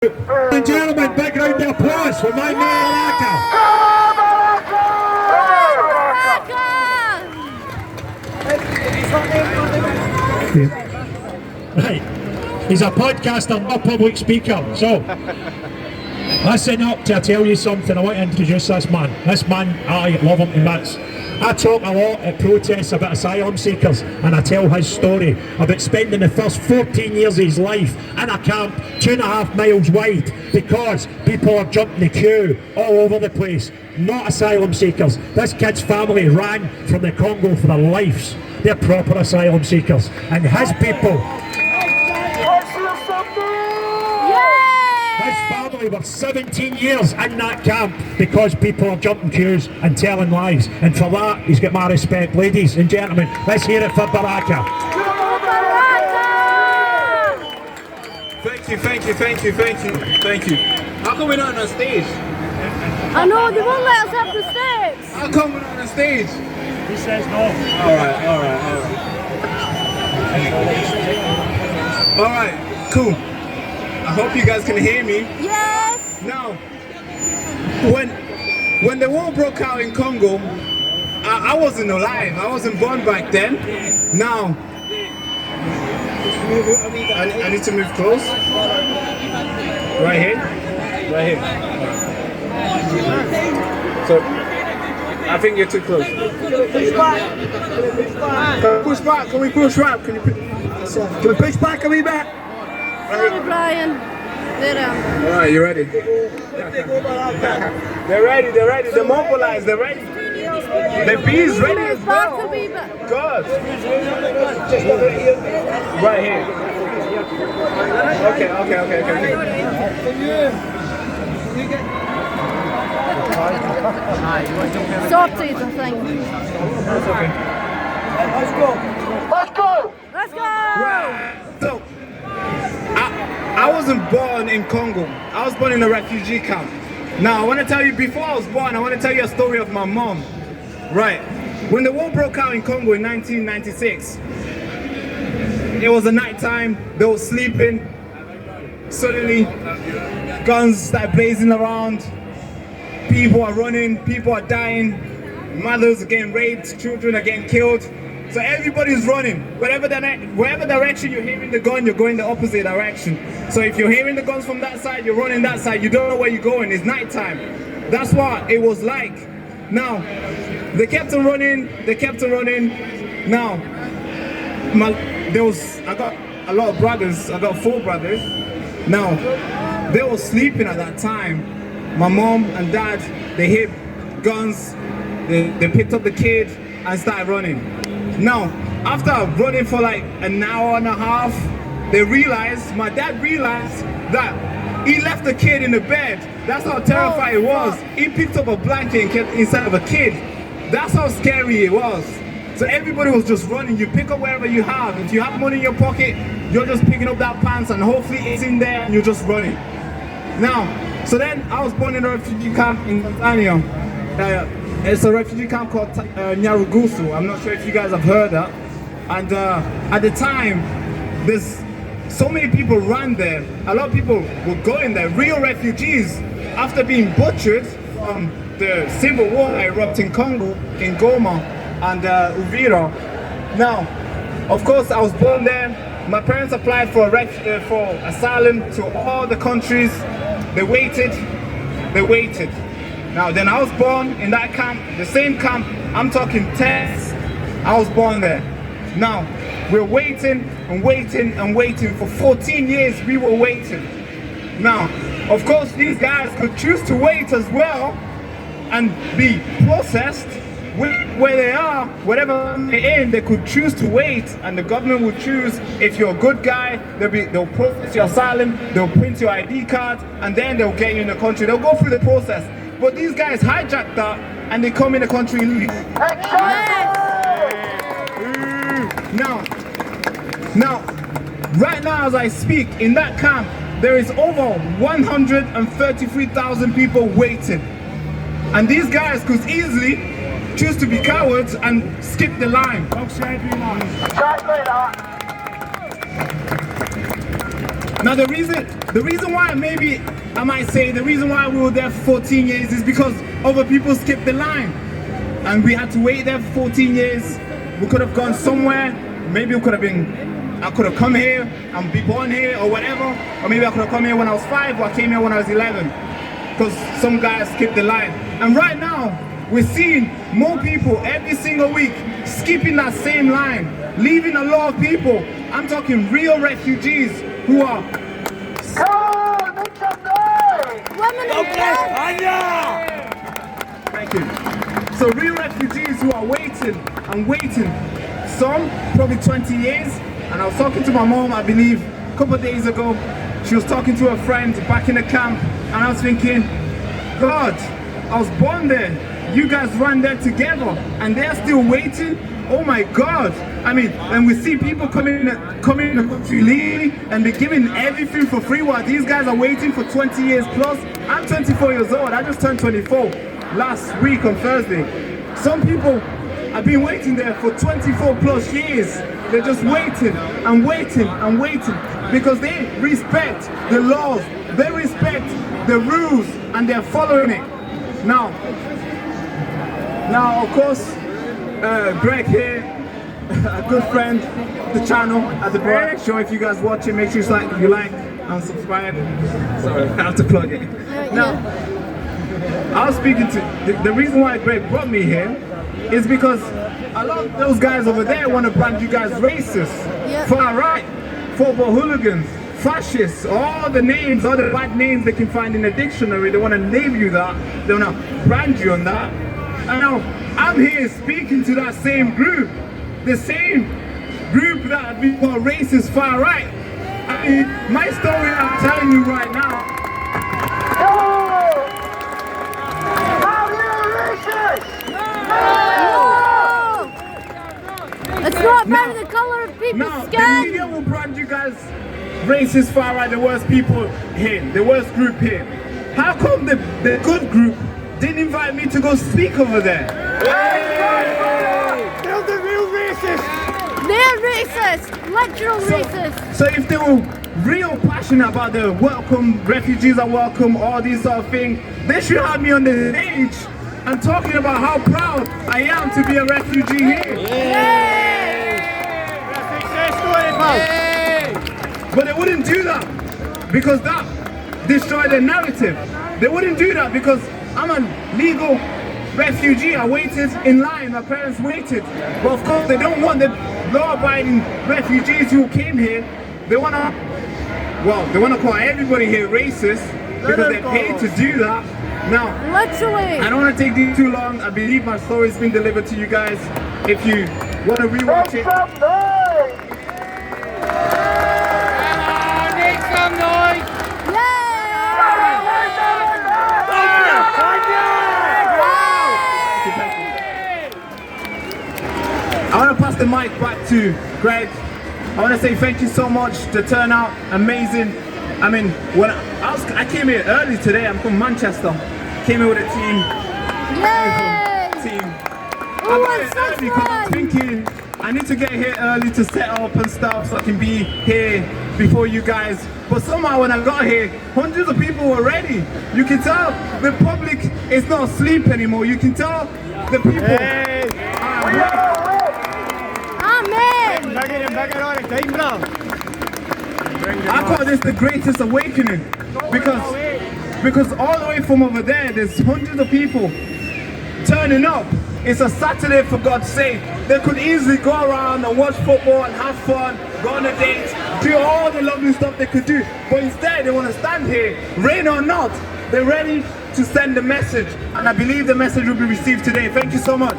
Ladies and gentlemen, big round of applause for my man Right, he's a podcaster, not a public speaker, so listen up till I tell you something. I want to introduce this man. This man, I love him to bits. I talk a lot at protests about asylum seekers, and I tell his story about spending the first 14 years of his life in a camp 2.5 miles wide because people are jumping the queue all over the place. Not asylum seekers. This kid's family ran from the Congo for their lives. They're proper asylum seekers, and his people, his family were 17 years in that camp because people are jumping queues and telling lies, and for that he's got my respect. Ladies and gentlemen, let's hear it for Baraka. Thank you. How come we're not on stage? I know, they won't let us have the steps. How come we're not on stage? He says no. Alright, cool. I hope you guys can hear me. Yes. Now, when the war broke out in Congo, I wasn't alive. I wasn't born back then. Now, I need to move close. Right here. So, I think you're too close. Push back. Can we push back? Can we push back? Can we back? Sorry, Brian. Alright, you ready? They're ready. They're mobilized. They're ready. The B is ready as well. Good. Right here. Okay. Sorted, I think. That's okay. Let's go. Right. So, I wasn't born in Congo. I was born in a refugee camp. Now, I want to tell you, before I was born, I want to tell you a story of my mom. Right. When the war broke out in Congo in 1996, it was a night time, they were sleeping. Suddenly, guns start blazing around. People are running, people are dying. Mothers are getting raped, children are getting killed. So everybody's running. Wherever direction you're hearing the gun, you're going the opposite direction. So if you're hearing the guns from that side, you're running that side. You don't know where you're going. It's nighttime. That's what it was like. Now, they kept on running. Now, I got a lot of brothers. I got 4 brothers. Now, they were sleeping at that time. My mom and dad, they hit guns. They picked up the kid and started running. Now, after running for like an hour and a half, my dad realized that he left the kid in the bed. That's how terrified it was. He picked up a blanket and kept inside of a kid. That's how scary it was. So everybody was just running. You pick up wherever you have. If you have money in your pocket, you're just picking up that pants and hopefully it's in there and you're just running. Now, so then I was born in a refugee camp in Tanzania. It's a refugee camp called Nyarugusu. I'm not sure if you guys have heard that. And at the time, there's so many people ran there. A lot of people were going there, real refugees, after being butchered from the civil war that erupted in Congo, in Goma and Uvira. Now, of course, I was born there. My parents applied for asylum to all the countries. They waited. Now, then I was born in that camp, the same camp. I'm talking 10. I was born there. Now, we're waiting for 14 years. We were waiting. Now, of course, these guys could choose to wait as well and be processed where they are, whatever they're in. They could choose to wait, and the government will choose. If you're a good guy, they'll process your asylum, they'll print your ID card, and then they'll get you in the country. They'll go through the process. But these guys hijacked that, and they come in the country illegally. Now, right now as I speak, in that camp, there is over 133,000 people waiting. And these guys could easily choose to be cowards and skip the line. Now the reason why maybe I might say the reason why we were there for 14 years is because other people skipped the line. And we had to wait there for 14 years. We could have gone somewhere. Maybe we could have been, I could have come here and be born here or whatever. Or maybe I could have come here when I was 5 or I came here when I was 11. Because some guys skipped the line. And right now, we're seeing more people every single week skipping that same line, leaving a lot of people. I'm talking real refugees who are... Thank you. So real refugees who are waiting and waiting. Some probably 20 years. And I was talking to my mom, I believe, a couple of days ago. She was talking to her friend back in the camp, and I was thinking, God, I was born there. You guys ran there together, and they're still waiting. Oh my God! I mean, and we see people coming in the country legally, and they're giving everything for free. While these guys are waiting for 20 years plus. I'm 24 years old. I just turned 24 last week on Thursday. Some people have been waiting there for 24 plus years. They're just waiting and waiting and waiting because they respect the laws, they respect the rules, and they're following it. Now of course, Greg here, a good friend, the channel at the Bright Show. If you guys watch it, make sure you like and subscribe. Sorry, I have to plug it. Now, I was speaking to the reason why Greg brought me here is because a lot of those guys over there want to brand you guys racist, far right, football hooligans, fascists, all the names, all the bad names they can find in the dictionary. They want to name you that, they want to brand you on that. And now I'm here speaking to that same group, the same group that have been called racist, far right. I mean, my story I'm telling you right now. It's not about the color of people's skin. The media will brand you guys racist, far right, the worst people here, the worst group here. How come the good group didn't invite me to go speak over there? They're the real racists. They're racist, literal racist. So if they were real passionate about the welcome, refugees are welcome, all these sort of things, they should have me on the stage and talking about how proud I am to be a refugee here. But they wouldn't do that because that destroyed their narrative. They wouldn't do that because I'm a legal refugee. I waited in line, my parents waited. But of course they don't want the law-abiding refugees who came here. They want to call everybody here racist because they're paid to do that. Now, literally, I don't want to take this too long. I believe my story's been delivered to you guys. If you want to rewatch it. Make some noise! I want to pass the mic back to Greg. I want to say thank you so much. The turnout, amazing. I mean, when I came here early today. I'm from Manchester. Came here with a team. Yay! I got here early because I'm thinking I need to get here early to set up and stuff so I can be here before you guys. But somehow when I got here, hundreds of people were ready. You can tell the public is not asleep anymore. You can tell the people are awake. Amen! I call this the greatest awakening because all the way from over there's hundreds of people turning up. It's a Saturday, for God's sake. They could easily go around and watch football and have fun, go on a date, do all the lovely stuff they could do. But instead, they want to stand here, rain or not. They're ready to send the message. And I believe the message will be received today. Thank you so much.